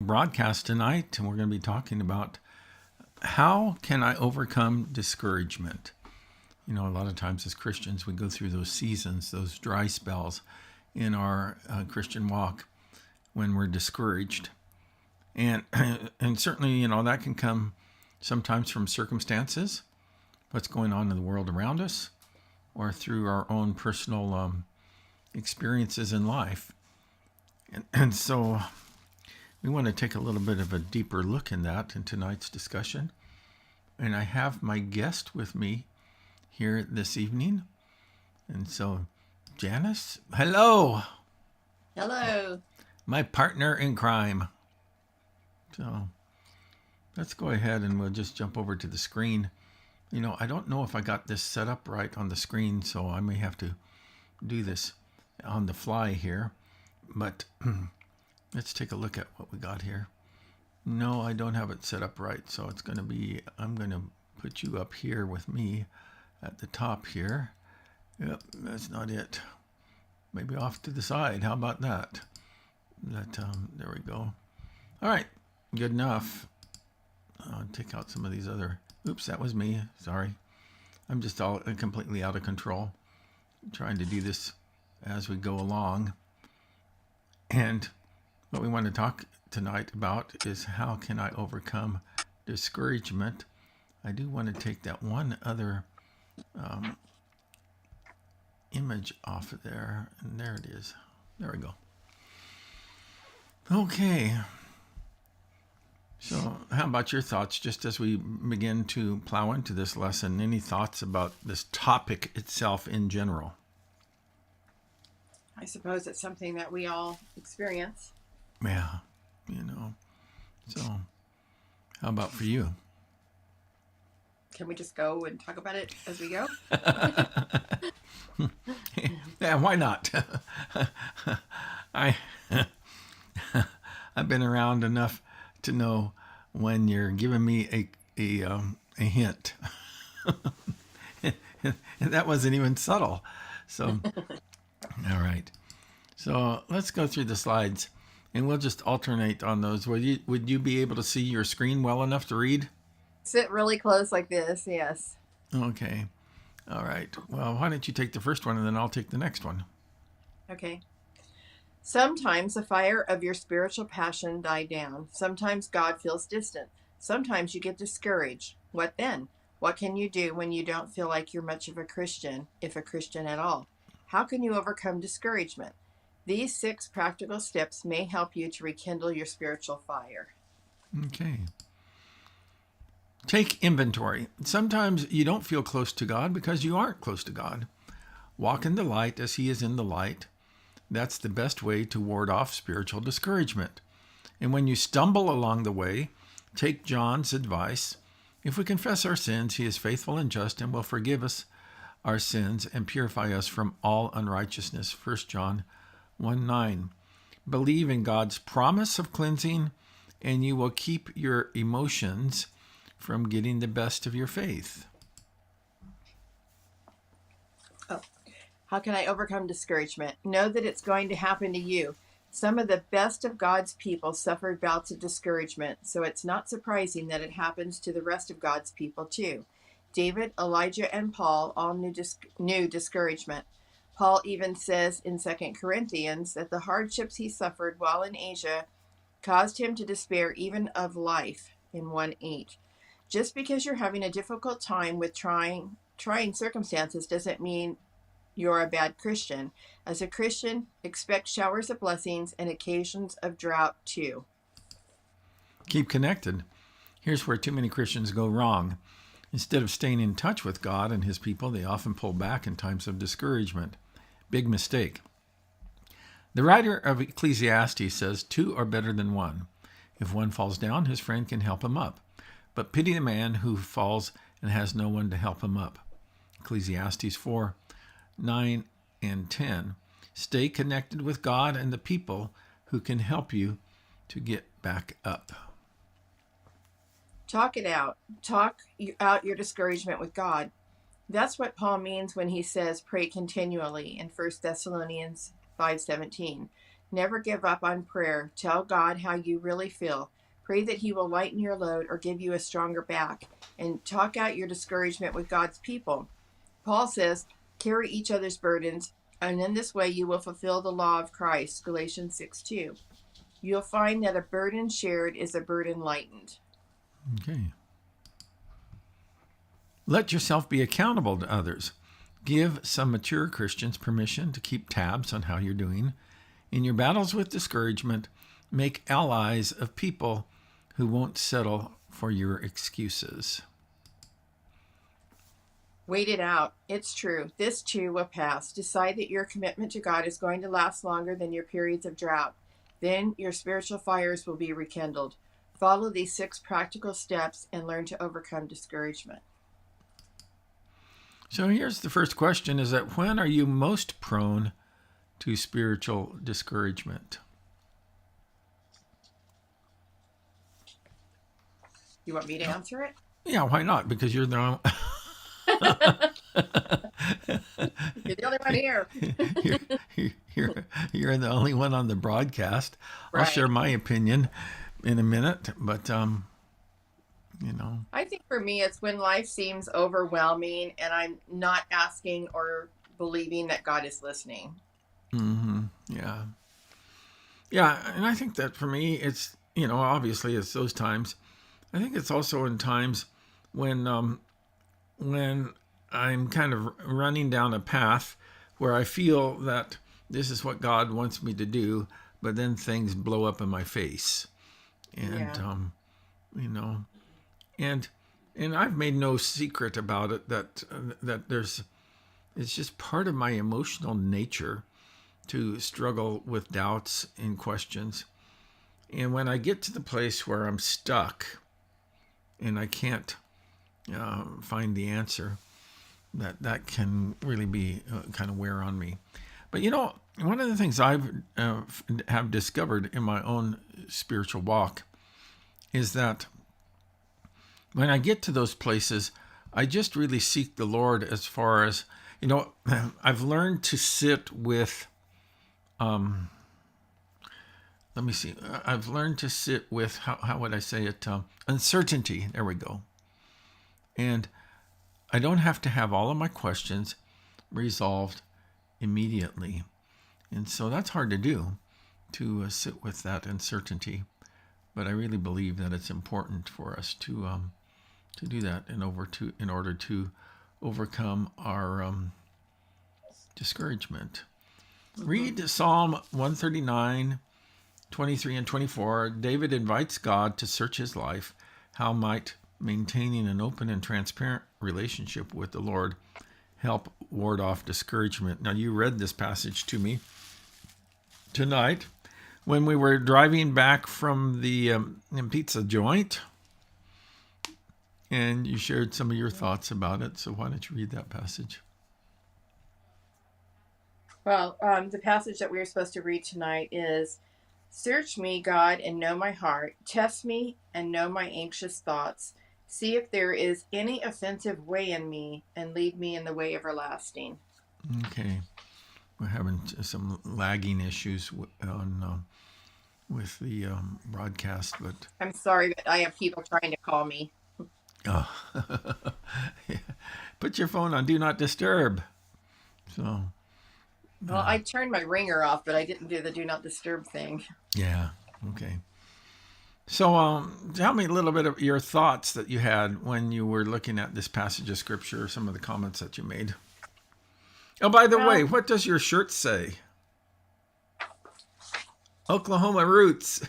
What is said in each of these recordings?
Broadcast tonight, and we're going to be talking about how can I overcome discouragement. You know, a lot of times as Christians, we go through those seasons, those dry spells in our Christian walk when we're discouraged. And and certainly, you know, that can come sometimes from circumstances, what's going on in the world around us, or through our own personal experiences in life. And so we want to take a little bit of a deeper look in that in tonight's discussion. And I have my guest with me here this evening. And so, Janice, hello. Hello. My partner in crime. So let's go ahead and we'll just jump over to the screen. You know, I don't know if I got this set up right on the screen, so I may have to do this on the fly here. But let's take a look at what we got here. No, I don't have it set up right, so it's going to be, I'm going to put you up here with me at the top here. Yep, that's not it. Maybe off to the side. How about that? There we go. All right, good enough. I'll take out some of these other. Oops, that was me. Sorry. I'm just all completely out of control. I'm trying to do this as we go along. And what we want to talk tonight about is how can I overcome discouragement. I do want to take that one other image off of there, and there it is. There we go. Okay. So how about your thoughts just as we begin to plow into this lesson? Any thoughts about this topic itself in general? I suppose it's something that we all experience. Yeah, you know. So how about for you? Can we just go and talk about it as we go? Yeah, why not? I've been around enough to know when you're giving me a hint. And that wasn't even subtle. So, all right. So let's go through the slides, and we'll just alternate on those. Would you be able to see your screen well enough to read? Sit really close like this, yes. Okay. All right. Well, why don't you take the first one, and then I'll take the next one. Okay. Sometimes the fire of your spiritual passion died down. Sometimes God feels distant. Sometimes you get discouraged. What then? What can you do when you don't feel like you're much of a Christian, if a Christian at all? How can you overcome discouragement? These 6 practical steps may help you to rekindle your spiritual fire. Okay. Take inventory. Sometimes you don't feel close to God because you aren't close to God. Walk in the light as He is in the light. That's the best way to ward off spiritual discouragement. And when you stumble along the way, take John's advice. If we confess our sins, He is faithful and just and will forgive us our sins and purify us from all unrighteousness. 1 John 1:9. Believe in God's promise of cleansing, and you will keep your emotions from getting the best of your faith. How can I overcome discouragement? Know that it's going to happen to you. Some of the best of God's people suffered bouts of discouragement, so it's not surprising that it happens to the rest of God's people too. David, Elijah, and Paul all knew discouragement. Paul even says in 2 Corinthians that the hardships he suffered while in Asia caused him to despair even of life in 1:8. Just because you're having a difficult time with trying circumstances doesn't mean you're a bad Christian. As a Christian, expect showers of blessings and occasions of drought too. Keep connected. Here's where too many Christians go wrong. Instead of staying in touch with God and His people, they often pull back in times of discouragement. Big mistake. The writer of Ecclesiastes says, 2 are better than 1. If one falls down, his friend can help him up. But pity the man who falls and has no one to help him up. Ecclesiastes 4:9 and 10. Stay connected with God and the people who can help you to get back up. Talk it out. Talk out your discouragement with God. That's what Paul means when he says pray continually in 1 Thessalonians 5:17. Never give up on prayer. Tell God how you really feel. Pray that He will lighten your load or give you a stronger back. And talk out your discouragement with God's people. Paul says, carry each other's burdens, and in this way you will fulfill the law of Christ, Galatians 6:2. You'll find that a burden shared is a burden lightened. Okay. Let yourself be accountable to others. Give some mature Christians permission to keep tabs on how you're doing. In your battles with discouragement, make allies of people who won't settle for your excuses. Wait it out. It's true. This too will pass. Decide that your commitment to God is going to last longer than your periods of drought. Then your spiritual fires will be rekindled. Follow these 6 practical steps and learn to overcome discouragement. So here's the first question, is that when are you most prone to spiritual discouragement? You want me to answer it? Yeah, why not? Because you're the You're the only one here. you're the only one on the broadcast. I'll Right. share my opinion in a minute, but I think for me, it's when life seems overwhelming and I'm not asking or believing that God is listening. Yeah. Yeah, and I think that for me, it's, obviously it's those times. I think it's also in times when I'm kind of running down a path where I feel that this is what God wants me to do, but then things blow up in my face. And, and I've made no secret about it that it's just part of my emotional nature to struggle with doubts and questions. And when I get to the place where I'm stuck and I can't find the answer, that can really be kind of wear on me. But one of the things I've have discovered in my own spiritual walk is that when I get to those places, I just really seek the Lord as far as, I've learned to sit with, I've learned to sit with, how would I say it? Uncertainty. There we go. And I don't have to have all of my questions resolved immediately. And so that's hard to do, to sit with that uncertainty. But I really believe that it's important for us to do that in order to overcome our discouragement. Read Psalm 139, 23 and 24. David invites God to search his life. How might maintaining an open and transparent relationship with the Lord help ward off discouragement? Now, you read this passage to me tonight when we were driving back from the pizza joint, and you shared some of your thoughts about it. So why don't you read that passage? Well, the passage that we were supposed to read tonight is, search me, God, and know my heart. Test me and know my anxious thoughts. See if there is any offensive way in me, and lead me in the way everlasting. Okay. We're having some lagging issues with the broadcast, but I'm sorry, but I have people trying to call me. yeah. Put your phone on Do Not Disturb. So. Well, I turned my ringer off, but I didn't do the do not disturb thing. Yeah. Okay. So tell me a little bit of your thoughts that you had when you were looking at this passage of scripture, some of the comments that you made. Oh, by the way, what does your shirt say? Oklahoma roots.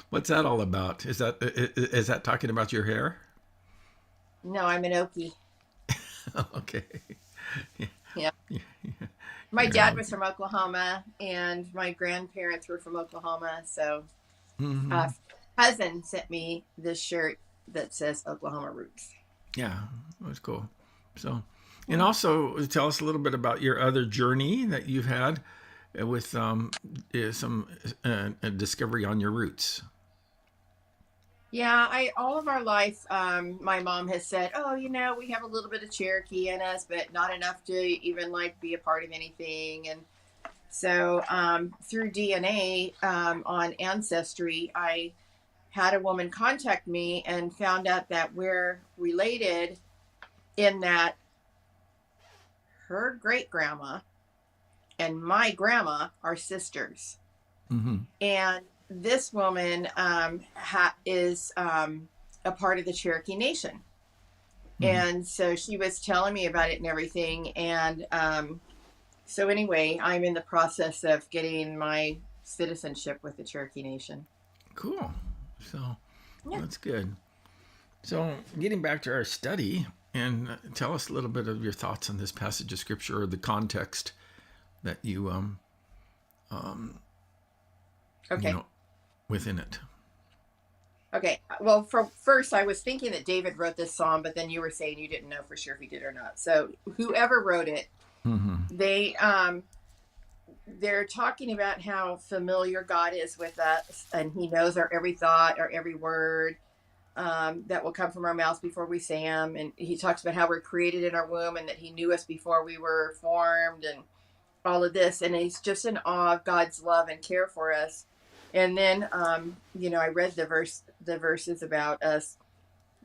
What's that all about? Is that talking about your hair? No, I'm an Okie. Okay. Yeah. My dad was from Oklahoma, and my grandparents were from Oklahoma. So, cousin sent me this shirt that says Oklahoma Roots. Yeah, that's cool. So, and also tell us a little bit about your other journey that you've had with some discovery on your roots. Yeah, I all of our life, my mom has said, "Oh, we have a little bit of Cherokee in us, but not enough to even like be a part of anything." And so, through DNA on Ancestry, I had a woman contact me and found out that we're related in that her great grandma and my grandma are sisters. Mm-hmm. And this woman is a part of the Cherokee Nation. Mm-hmm. And so she was telling me about it and everything. And so, anyway, I'm in the process of getting my citizenship with the Cherokee Nation. Cool. So Yeah. that's good. So, getting back to our study, and tell us a little bit of your thoughts on this passage of scripture or the context that you Okay. know, within it. Okay. Well, first, I was thinking that David wrote this psalm, but then you were saying you didn't know for sure if he did or not. So, whoever wrote it, Mm-hmm. they they're talking about how familiar God is with us, and He knows our every thought, our every word that will come from our mouths before we say them. And He talks about how we're created in our womb, and that He knew us before we were formed, and all of this. And He's just in awe of God's love and care for us. And then, I read the verses about us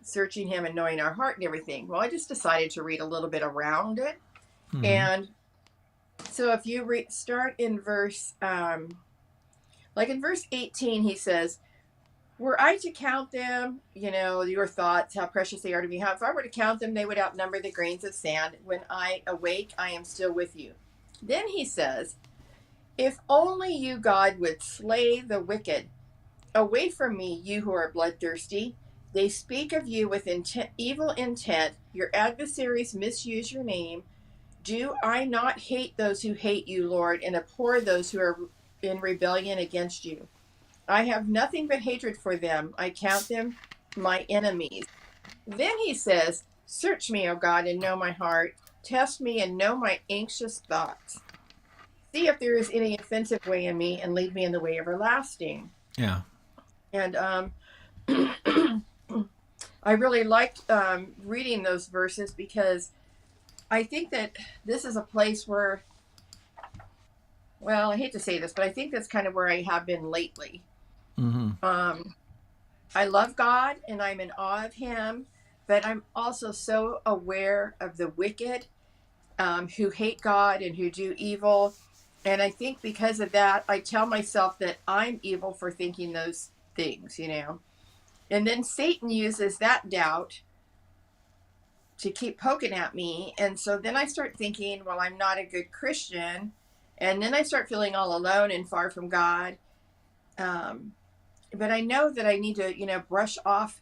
searching Him and knowing our heart and everything. Well, I just decided to read a little bit around it, Mm-hmm. and so if you start in like in verse 18, he says, "Were I to count them, your thoughts, how precious they are to me, how if I were to count them, they would outnumber the grains of sand. When I awake, I am still with you." Then he says, "If only you, God, would slay the wicked. Away from me, you who are bloodthirsty. They speak of you with evil intent. Your adversaries misuse your name. Do I not hate those who hate you, Lord, and abhor those who are in rebellion against you? I have nothing but hatred for them. I count them my enemies." Then he says, "Search me, O God, and know my heart. Test me and know my anxious thoughts. See if there is any offensive way in me, and lead me in the way everlasting." Yeah. And I really liked reading those verses because I think that this is a place where, well, I hate to say this, but I think that's kind of where I have been lately. Mm-hmm. Um, I love God and I'm in awe of Him, but I'm also so aware of the wicked who hate God and who do evil. And I think because of that, I tell myself that I'm evil for thinking those things. And then Satan uses that doubt to keep poking at me. And so then I start thinking, well, I'm not a good Christian. And then I start feeling all alone and far from God. Um, but I know that I need to, brush off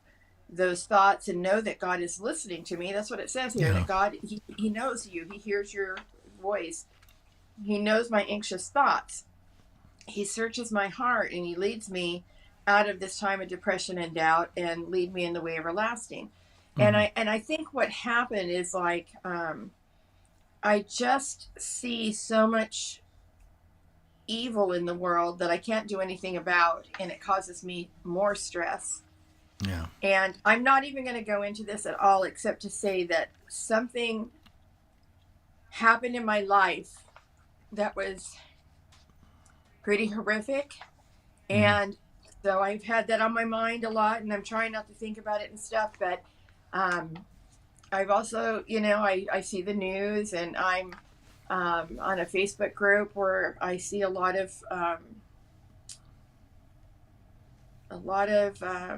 those thoughts and know that God is listening to me. That's what it says here, Yeah. that God, he knows you. He hears your voice. He knows my anxious thoughts. He searches my heart and he leads me out of this time of depression and doubt and lead me in the way everlasting. And Mm-hmm. I think what happened is like I just see so much evil in the world that I can't do anything about, and it causes me more stress. Yeah. And I'm not even going to go into this at all, except to say that something happened in my life that was pretty horrific. Mm-hmm. And so I've had that on my mind a lot, and I'm trying not to think about it and stuff. But um, I've also, I see the news, and I'm on a Facebook group where I see a lot of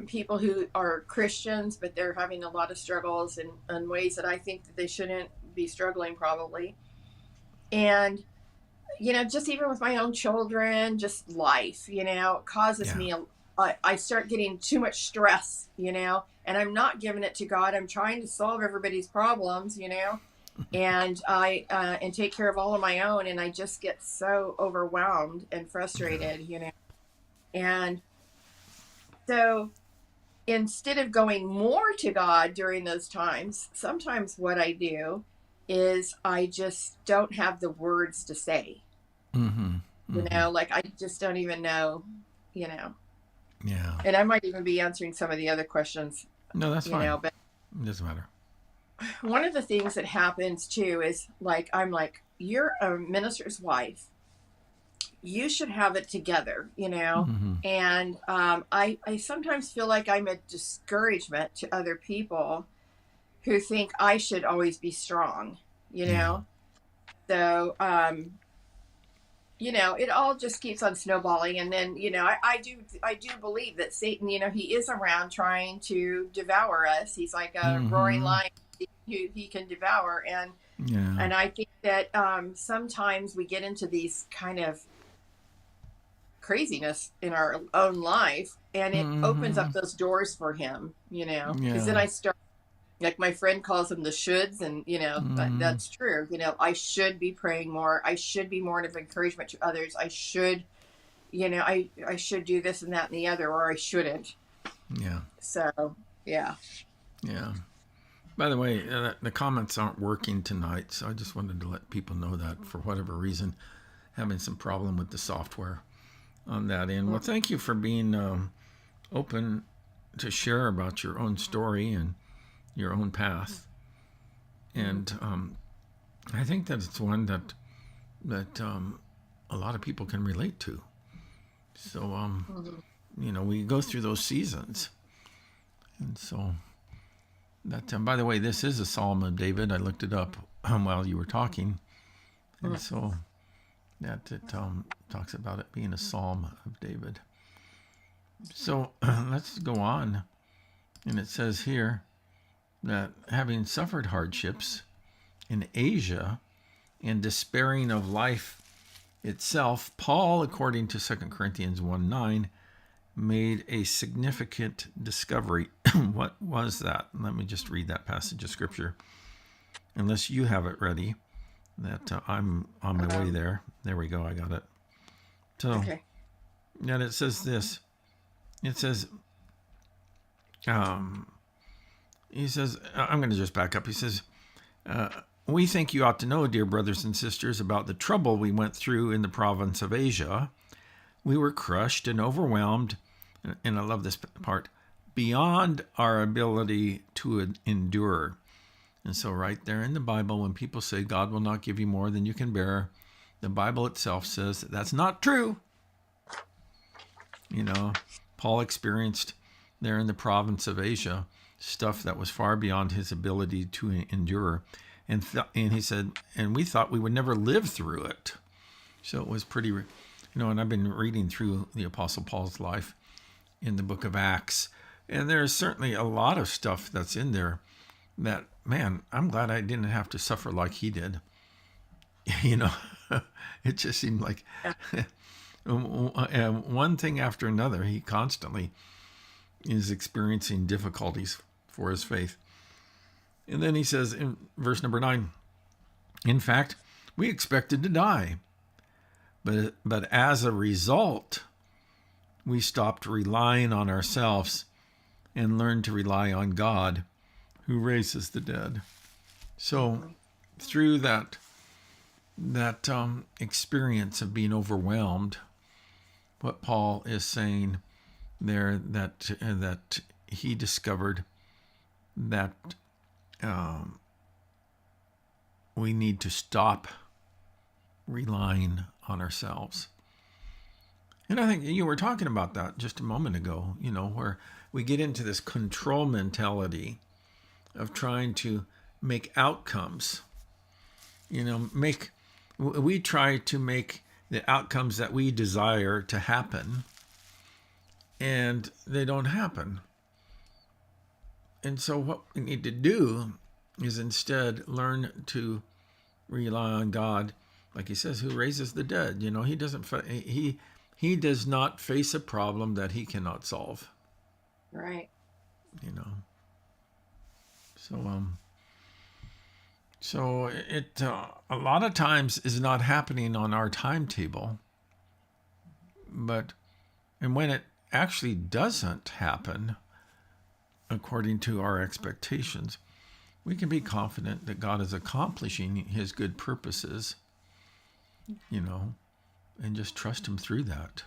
people who are Christians, but they're having a lot of struggles in ways that I think that they shouldn't be struggling probably. And, just even with my own children, just life, it causes Yeah. me, I start getting too much stress, and I'm not giving it to God. I'm trying to solve everybody's problems, and take care of all of my own. And I just get so overwhelmed and Yeah. frustrated. And so instead of going more to God during those times, sometimes what I do is I just don't have the words to say. Mm-hmm. Mm-hmm. Like I just don't even know, you know. Yeah. And I might even be answering some of the other questions, No, that's fine. but It doesn't matter. one of the things that happens too is like, I'm like, you're a minister's wife. You should have it together. Mm-hmm. And I sometimes feel like I'm a discouragement to other people who think I should always be strong, you Yeah. know? So, it all just keeps on snowballing. And then, I do believe that Satan, he is around trying to devour us. He's like a roaring Mm-hmm. lion who he can devour. And, Yeah. and I think that sometimes we get into these kind of craziness in our own life, and it opens Mm-hmm. up those doors for him, because then Yeah. I start, like my friend calls them the shoulds, and Mm-hmm. that's true. I should be praying more, I should be more of encouragement to others, I should, I should do this and that and the other, or I shouldn't. Yeah. So yeah. Yeah. By the way, the comments aren't working tonight, so I just wanted to let people know that for whatever reason, having some problem with the software on that end. Well, thank you for being open to share about your own story and your own path. Mhm. And I think that it's one that a lot of people can relate to. So Mhm. we go through those seasons, and so that. By the way, this is a Psalm of David. I looked it up while you were talking, and Mhm. so that it talks about it being a Psalm of David. So let's go on, and it says here that having suffered hardships in Asia and despairing of life itself, Paul, according to 2 Corinthians 1:9, made a significant discovery. What was that? Let me just read that passage of scripture. Unless you have it ready, that I'm on my way um, there. There we go. I got it. So, okay. and it says this. It says, um, he says, I'm going to just back up. He says, we think you ought to know, dear brothers and sisters, about the trouble we went through in the province of Asia. We were crushed and overwhelmed, and I love this part, beyond our ability to endure. And so, right there in the Bible, when people say God will not give you more than you can bear, the Bible itself says that that's not true. Paul experienced there in the province of Asia stuff that was far beyond his ability to endure. And he said, and we thought we would never live through it. So it was pretty, and I've been reading through the Apostle Paul's life in the book of Acts. And there's certainly a lot of stuff that's in there that, man, I'm glad I didn't have to suffer like he did. you know, it just seemed like Yeah. one thing after another, he constantly is experiencing difficulties for his faith. And then he says in verse number 9, in fact, we expected to die. But as a result, we stopped relying on ourselves and learned to rely on God who raises the dead. So Mhm. through that experience of being overwhelmed, what Paul is saying there, that he discovered that we need to stop relying on ourselves. And I think you were talking about that just a moment ago, where we get into this control mentality of trying to make outcomes. We try to make the outcomes that we desire to happen, and they don't happen. And so what we need to do is instead learn to rely on God, like he says, who raises the dead. He doesn't he does not face a problem that he cannot solve. Right. You know. So so it a lot of times is not happening on our timetable, and when it actually doesn't happen according to our expectations, we can be confident that God is accomplishing his good purposes, and just trust him through that.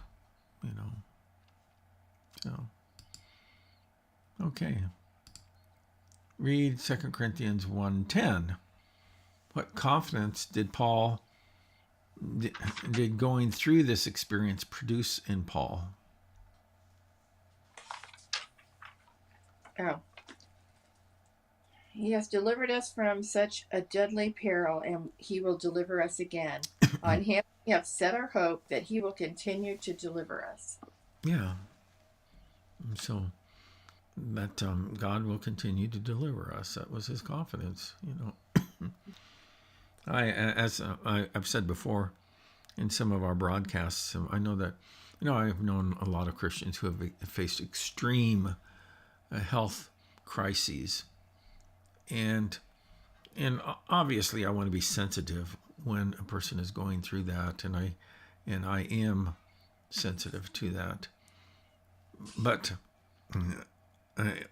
So, okay. Read 2 Corinthians 1:10. What confidence did going through this experience produce in Paul? Oh. He has delivered us from such a deadly peril, and he will deliver us again. On him we have set our hope that he will continue to deliver us. Yeah. So that God will continue to deliver us. That was his confidence, I've said before in some of our broadcasts, I know that, I've known a lot of Christians who have faced extreme health crises. And obviously I want to be sensitive when a person is going through that, and I am sensitive to that. But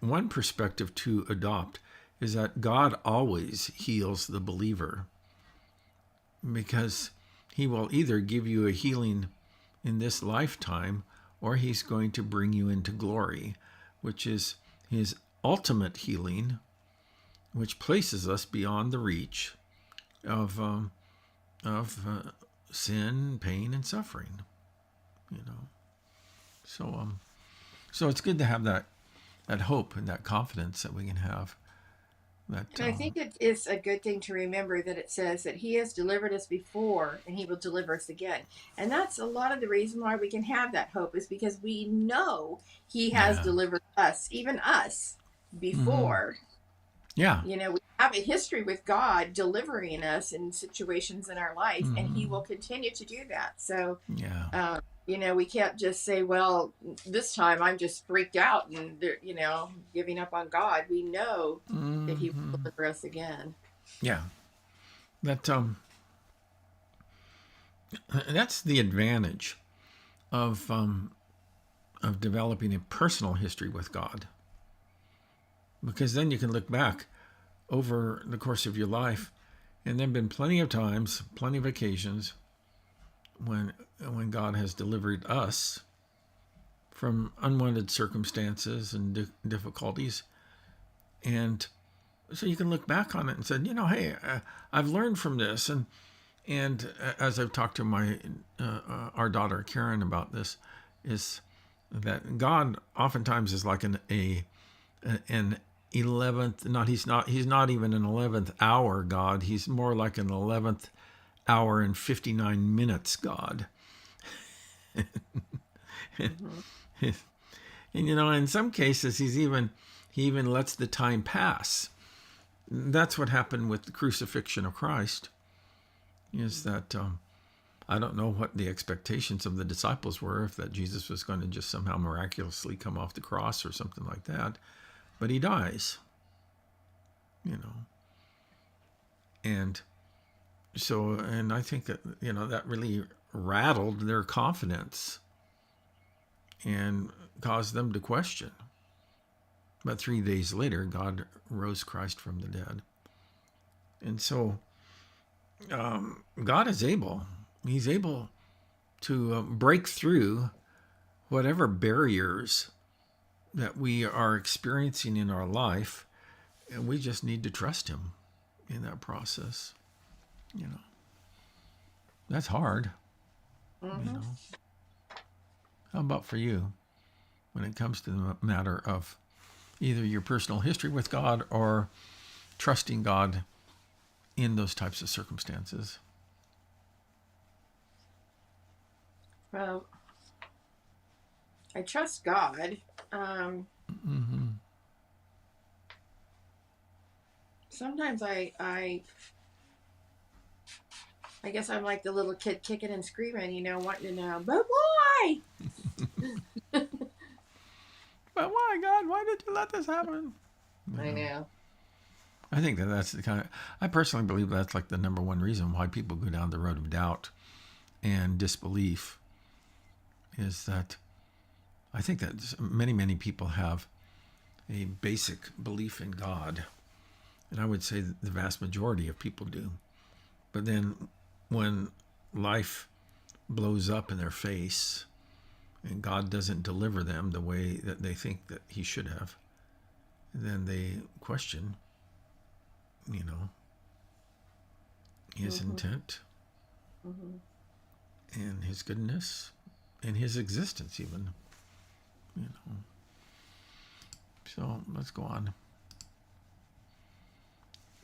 one perspective to adopt is that God always heals the believer, because he will either give you a healing in this lifetime, or he's going to bring you into glory, which is his ultimate healing, which places us beyond the reach of sin, pain, and suffering. So it's good to have that hope and that confidence that we can have. And I think it is a good thing to remember that it says that he has delivered us before and he will deliver us again. And that's a lot of the reason why we can have that hope, is because we know he has delivered us, even us, before. Yeah. We have a history with God delivering us in situations in our life, and he will continue to do that. So, we can't just say, well, this time I'm just freaked out and, giving up on God. We know that he will deliver us again. Yeah. That's the advantage of developing a personal history with God. Because then you can look back over the course of your life, and there have been plenty of times, plenty of occasions when God has delivered us from unwanted circumstances and difficulties. And so you can look back on it and say, hey, I've learned from this. And as I've talked to our daughter Karen about this, is that God oftentimes is like an 11th, he's not even an 11th hour God. He's more like an 11th hour and 59 minutes God. And in some cases he even lets the time pass. That's what happened with the crucifixion of Christ, is that I don't know what the expectations of the disciples were, if that Jesus was going to just somehow miraculously come off the cross or something like that. But he dies, and so, and I think that, that really rattled their confidence and caused them to question. But 3 days later, God rose Christ from the dead. And so God is able. He's able to break through whatever barriers that we are experiencing in our life, and we just need to trust him in that process. That's hard. How about for you, when it comes to the matter of either your personal history with God or trusting God in those types of circumstances? Well, I trust God. Sometimes I guess I'm like the little kid kicking and screaming, wanting to know, but why? But why, God? Why did you let this happen? I know. I think that's I personally believe that's like the number one reason why people go down the road of doubt and disbelief, is that I think that many, many people have a basic belief in God. And I would say that the vast majority of people do. But then when life blows up in their face and God doesn't deliver them the way that they think that he should have, then they question, his intent and his goodness and his existence even, So let's go on.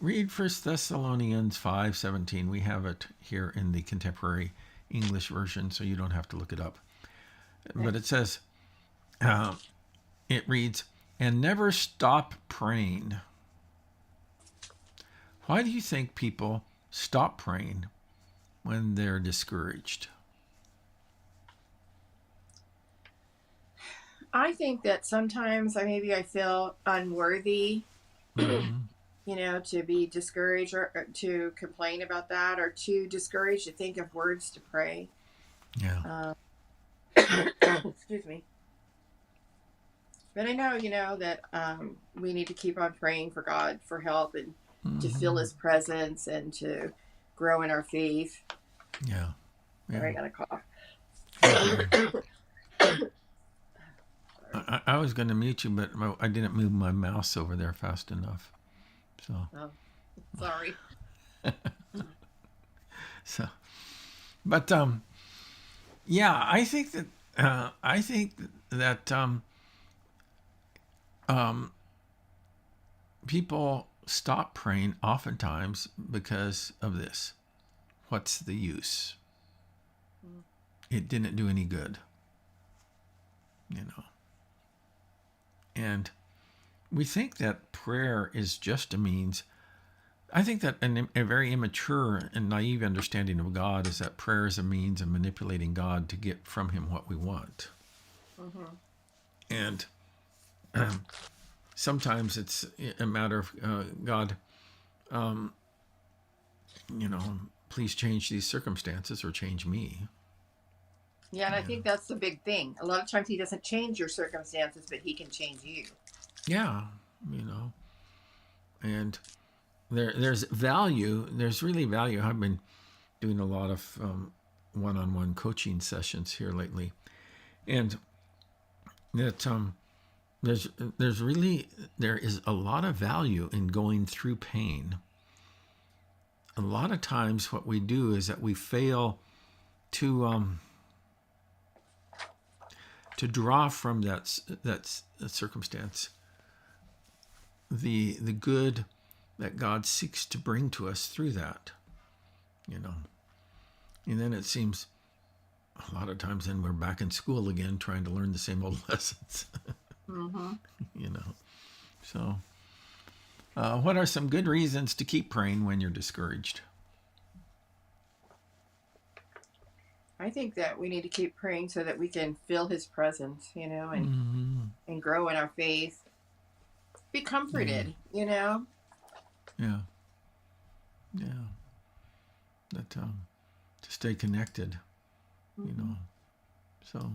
Read 1 Thessalonians 5:17. We have it here in the Contemporary English Version, so you don't have to look it up. But it says, it reads, and never stop praying. Why do you think people stop praying when they're discouraged? I think that sometimes maybe I feel unworthy, to be discouraged or to complain about that, or too discouraged to think of words to pray. Yeah. Excuse me. But I know, that we need to keep on praying for God for help and to feel his presence and to grow in our faith. Yeah. I got a cough. I was going to mute you, but I didn't move my mouse over there fast enough. So. Oh, sorry. But yeah, I think that people stop praying oftentimes because of this. What's the use? It didn't do any good. And we think that prayer is just a means. I think that a very immature and naive understanding of God is that prayer is a means of manipulating God to get from him what we want. And sometimes it's a matter of God, please change these circumstances or change me. Yeah, and I think that's the big thing. A lot of times he doesn't change your circumstances, but he can change you. Yeah, and there's value. There's really value. I've been doing a lot of one-on-one coaching sessions here lately, and that there is a lot of value in going through pain. A lot of times, what we do is that we fail to draw from that circumstance the good that God seeks to bring to us through that, and then it seems a lot of times then we're back in school again trying to learn the same old lessons. So what are some good reasons to keep praying when you're discouraged? I think that we need to keep praying so that we can feel his presence, and grow in our faith. Be comforted, Yeah. That to stay connected, So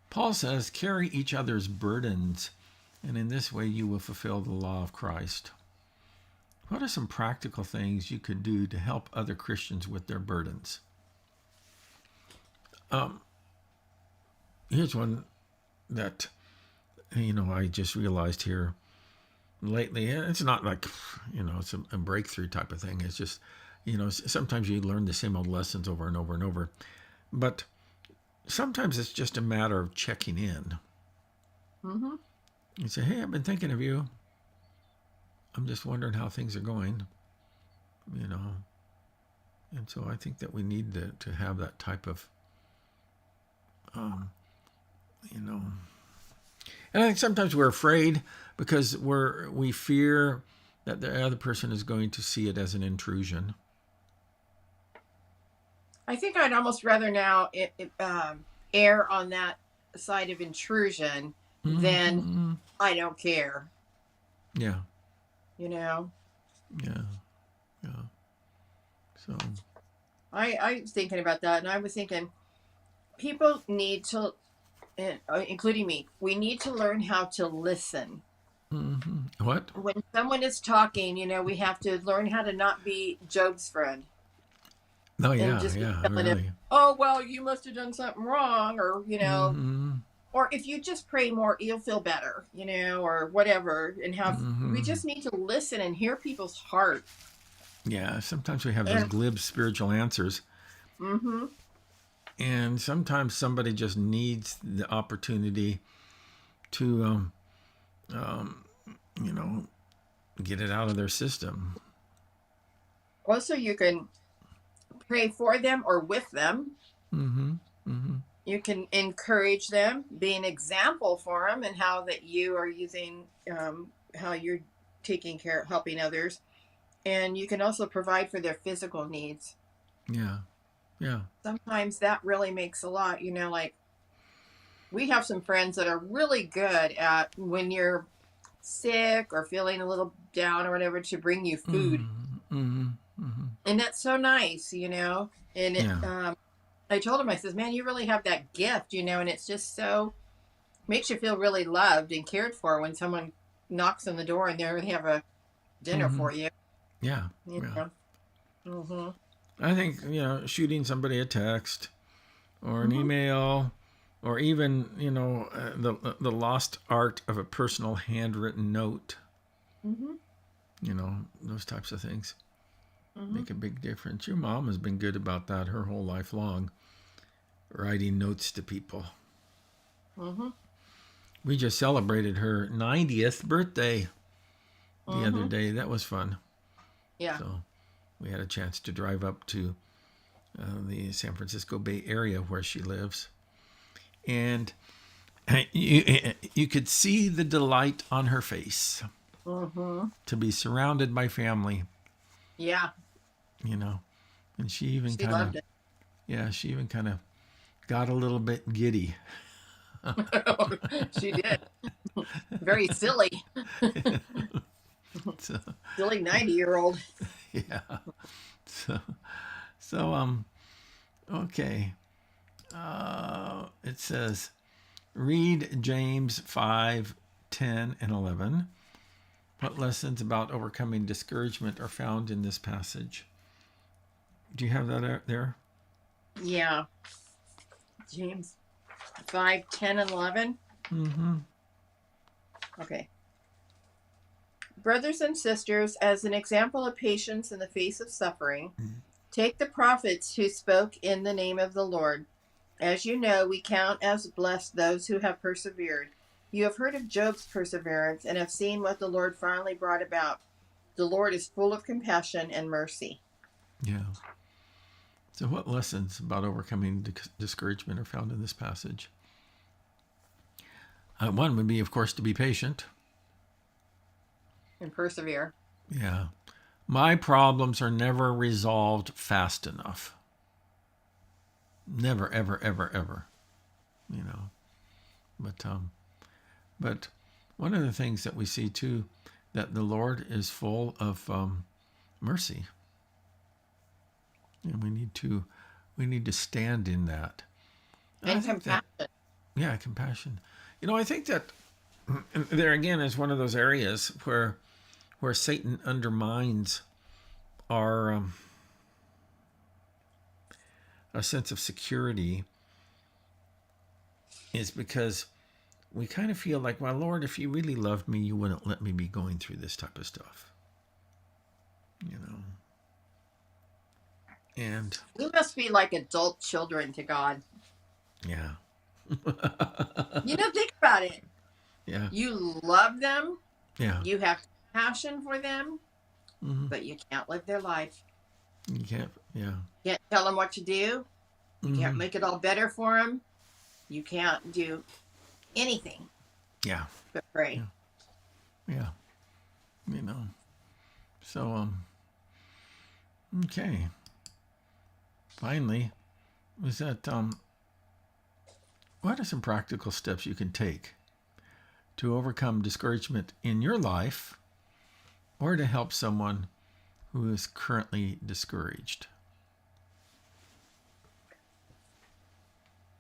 Paul says, carry each other's burdens, and in this way you will fulfill the law of Christ. What are some practical things you could do to help other Christians with their burdens? Here's one that, I just realized here lately. It's not like, it's a breakthrough type of thing. It's just, sometimes you learn the same old lessons over and over and over. But sometimes it's just a matter of checking in. You say, hey, I've been thinking of you. I'm just wondering how things are going, And so I think that we need to have that type of, And I think sometimes we're afraid because we fear that the other person is going to see it as an intrusion. I think I'd almost rather now err on that side of intrusion than I don't care. Yeah. Yeah. So I was thinking about that, and I was thinking people need to, including me, we need to learn how to listen. What? When someone is talking, we have to learn how to not be Job's friend. Oh and yeah, just keep yeah, telling him, really. oh, well, you must have done something wrong, or, Mm-hmm. or if you just pray more, you'll feel better, or whatever. We Mm-hmm. just need to listen and hear people's heart. Yeah, sometimes we have those And, glib spiritual answers, mm-hmm. and sometimes somebody just needs the opportunity to, um, you know, get it out of their system. Also, you can pray for them or with them. Mm-hmm. Mm-hmm. You can encourage them, be an example for them, and how that you are how you're taking care, helping others. And you can also provide for their physical needs. Yeah, yeah. Sometimes that really makes a lot, like we have some friends that are really good at when you're sick or feeling a little down or whatever to bring you food. Mm-hmm. Mm-hmm. Mm-hmm. And that's so nice, and Yeah. I told him, I says, man, you really have that gift, and it's just so makes you feel really loved and cared for when someone knocks on the door and they have a dinner Mm-hmm. for you. Yeah. You Yeah. know. Mhm. I think shooting somebody a text or an Mhm. email, or even the lost art of a personal handwritten note. Mhm. Those types of things Mhm. make a big difference. Your mom has been good about that her whole life long, writing notes to people. Mhm. We just celebrated her 90th birthday the other Mhm. day. That was fun. Yeah. So we had a chance to drive up to the San Francisco Bay Area where she lives. And you could see the delight on her face Mhm. to be surrounded by family, Yeah. you know. And she even She kind of, loved it. yeah, she even kind of got a little bit giddy. She did. Very silly. So, Silly 90-year-old. yeah. So, so okay. It says, read James 5:10 and 11. What lessons about overcoming discouragement are found in this passage? Do you have that out there? Yeah. James 5, 10, and 11. Mm-hmm. Okay. Brothers and sisters, as an example of patience in the face of suffering, take the prophets who spoke in the name of the Lord. As you know, we count as blessed those who have persevered. You have heard of Job's perseverance and have seen what the Lord finally brought about. The Lord is full of compassion and mercy. Yeah. So, what lessons about overcoming discouragement are found in this passage? One would be, of course, to be patient. And persevere. Yeah. My problems are never resolved fast enough. Never, ever, ever, ever. You know. But one of the things that we see too, that the Lord is full of mercy, and we need to stand in that. And I And think that, compassion. yeah, compassion. I think that there again is one of those areas where Satan undermines our a sense of security, is because we kind of feel like, well, Lord, if you really loved me, you wouldn't let me be going through this type of stuff. And We must be like adult children to God. yeah. Think about it. Yeah. You love them, Yeah. you have passion for them, Mm-hmm. but you can't live their life. You can't. Yeah. You can't tell them what to do. You can't Mm-hmm. make it all better for them. You can't do anything Yeah. but pray. Yeah. So okay. Finally, was that what are some practical steps you can take to overcome discouragement in your life, or to help someone who is currently discouraged?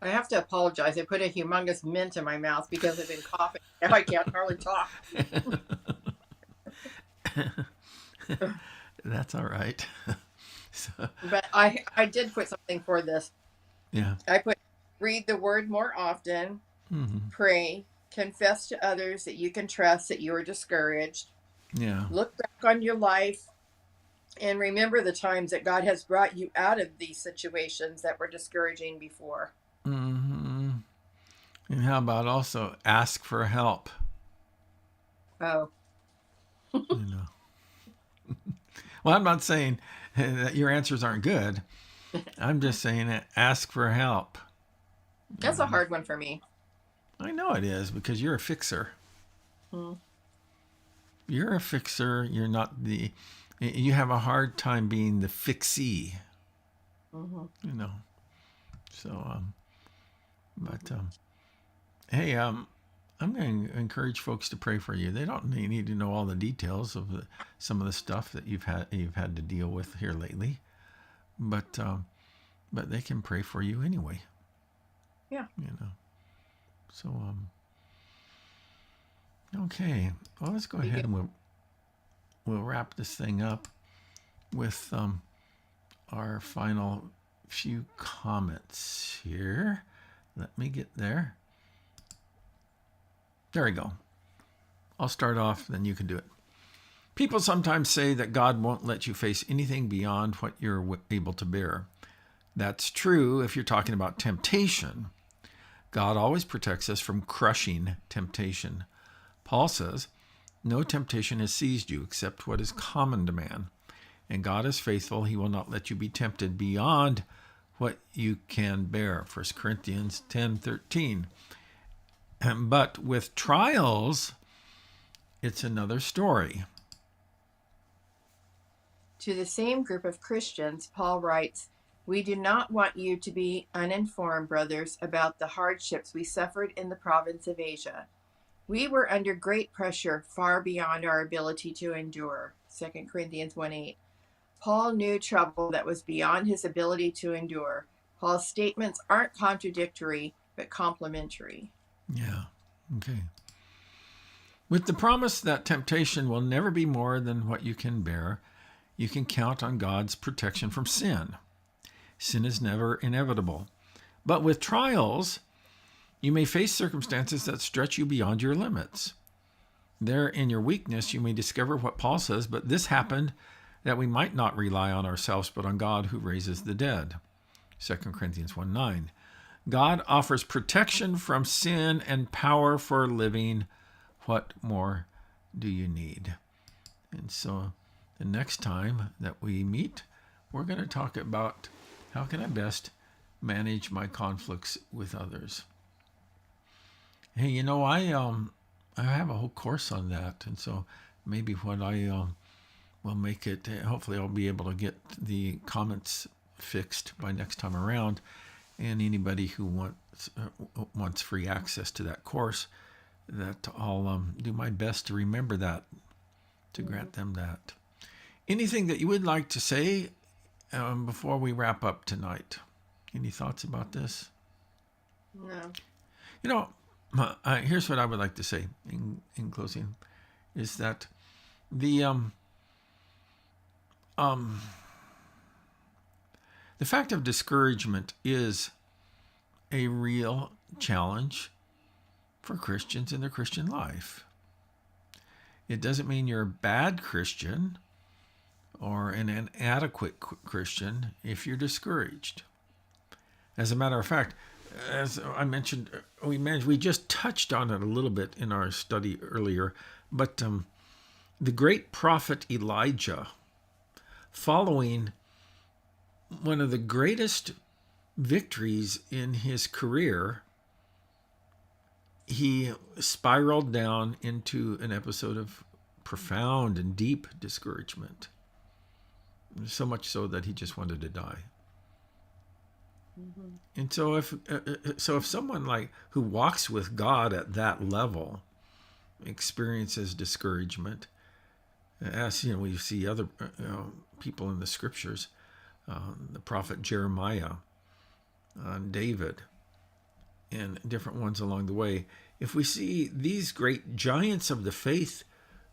I have to apologize. I put a humongous mint in my mouth because I've been coughing. Now I can't hardly talk. That's all right. But I did put something for this. Yeah. I put read the word more often, Hmm. pray, confess to others that you can trust that you are discouraged, Yeah. look back on your life, and remember the times that God has brought you out of these situations that were discouraging before. Hmm. And how about also ask for help? Oh, You know. Well, I'm not saying that your answers aren't good. I'm just saying that ask for help. You that's a know. hard one for me. I know it is because you're a fixer. Mm-hmm. You're a fixer. You're not the. You have a hard time being the fixie. Mm-hmm. You know. So, but hey, I'm going to encourage folks to pray for you. They don't need to know all the details of some of the stuff that you've had to deal with here lately, but they can pray for you anyway. Yeah. You know. So okay. Well, let's go Be ahead good. and we'll wrap this thing up with our final few comments here. Let me get there. There we go. I'll start off, then you can do it. People sometimes say that God won't let you face anything beyond what you're able to bear. That's true if you're talking about temptation. God always protects us from crushing temptation. Paul says, "No temptation has seized you except what is common to man. And God is faithful. He will not let you be tempted beyond what you can bear." 1 Corinthians 10:13. But with trials, it's another story. To the same group of Christians, Paul writes, "We do not want you to be uninformed, brothers, about the hardships we suffered in the province of Asia. We were under great pressure far beyond our ability to endure." 2 Corinthians 1:8. Paul knew trouble that was beyond his ability to endure. Paul's statements aren't contradictory, but complementary. Yeah. Okay. With the promise that temptation will never be more than what you can bear, you can count on God's protection from sin. Sin is never inevitable. But with trials, you may face circumstances that stretch you beyond your limits. There, in your weakness, you may discover what Paul says, but this happened that we might not rely on ourselves, but on God who raises the dead. 2 Corinthians 1:9. God offers protection from sin and power for living. What more do you need? And so the next time that we meet, we're going to talk about how can I best manage my conflicts with others. Hey, I have a whole course on that, and so maybe what I will make it. Hopefully, I'll be able to get the comments fixed by next time around, and anybody who wants free access to that course, that I'll do my best to remember that, to grant them that. Anything that you would like to say before we wrap up tonight? Any thoughts about this? No. You know, here's what I would like to say in closing, is that the the fact of discouragement is a real challenge for Christians in their Christian life. It doesn't mean you're a bad Christian or an inadequate Christian if you're discouraged. As a matter of fact, as I mentioned, we just touched on it a little bit in our study earlier, but the great prophet Elijah, following one of the greatest victories in his career, he spiraled down into an episode of profound and deep discouragement. So much so that he just wanted to die. Mm-hmm. And so if someone like who walks with God at that level experiences discouragement, as we see other people in the scriptures, the prophet Jeremiah, David, and different ones along the way. If we see these great giants of the faith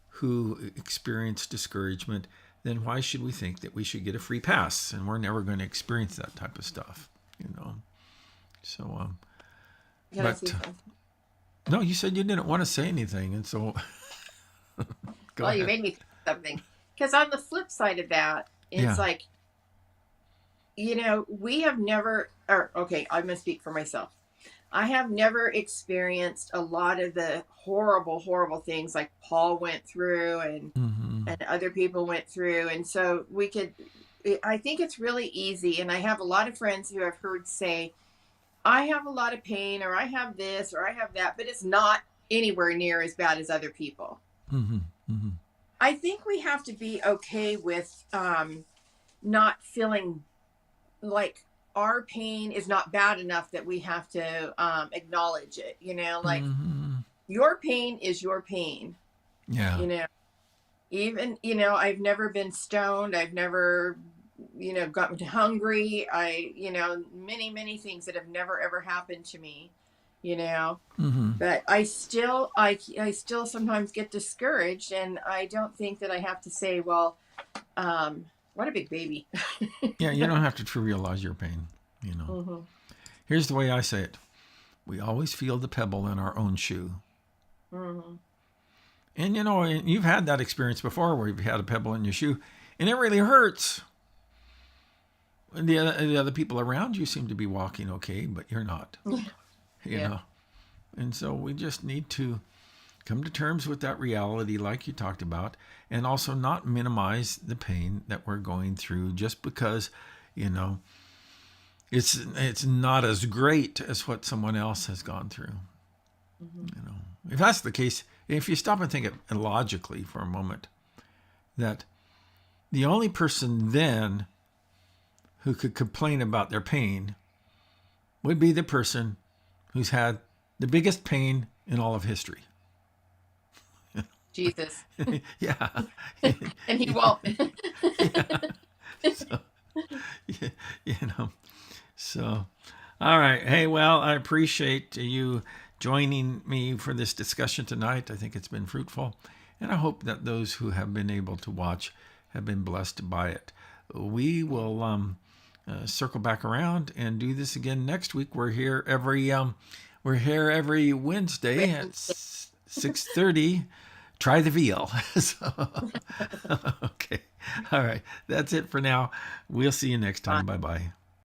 who experience discouragement, then why should we think that we should get a free pass? And we're never going to experience that type of stuff, you know. So, Can I say something? no, you said you didn't want to say anything, and so go Well, you ahead. made me think of something. Because on the flip side of that, it's Yeah. like, we have never, or okay, I'm going to speak for myself. I have never experienced a lot of the horrible, horrible things like Paul went through Mm-hmm. and other people went through. And so I think it's really easy. And I have a lot of friends who I've heard say, I have a lot of pain, or I have this, or I have that, but it's not anywhere near as bad as other people. Mm-hmm. Mm-hmm. I think we have to be okay with not feeling like our pain is not bad enough that we have to acknowledge it. Like Mm-hmm. your pain is your pain. Yeah. Even I've never been stoned. I've never gotten hungry. Many things that have never ever happened to me. Mm-hmm. But I still sometimes get discouraged, and I don't think that I have to say, well, what a big baby. Yeah, you don't have to trivialize your pain, Mm-hmm. Here's the way I say it. We always feel the pebble in our own shoe. Mm-hmm. And you've had that experience before where you've had a pebble in your shoe, and it really hurts. And the other people around you seem to be walking okay, but you're not. You Yeah. know. And so we just need to come to terms with that reality like you talked about, and also not minimize the pain that we're going through just because, it's not as great as what someone else has gone through. Mm-hmm. If that's the case, if you stop and think it logically for a moment, that the only person then who could complain about their pain would be the person who's had the biggest pain in all of history. Jesus. Yeah. And he won't. Yeah. So, So, all right. Hey, well, I appreciate you joining me for this discussion tonight. I think it's been fruitful, and I hope that those who have been able to watch have been blessed by it. We will circle back around and do this again next week. We're here every Wednesday at 6:30. Try the veal. Okay. All right. That's it for now. We'll see you next time. Bye-bye.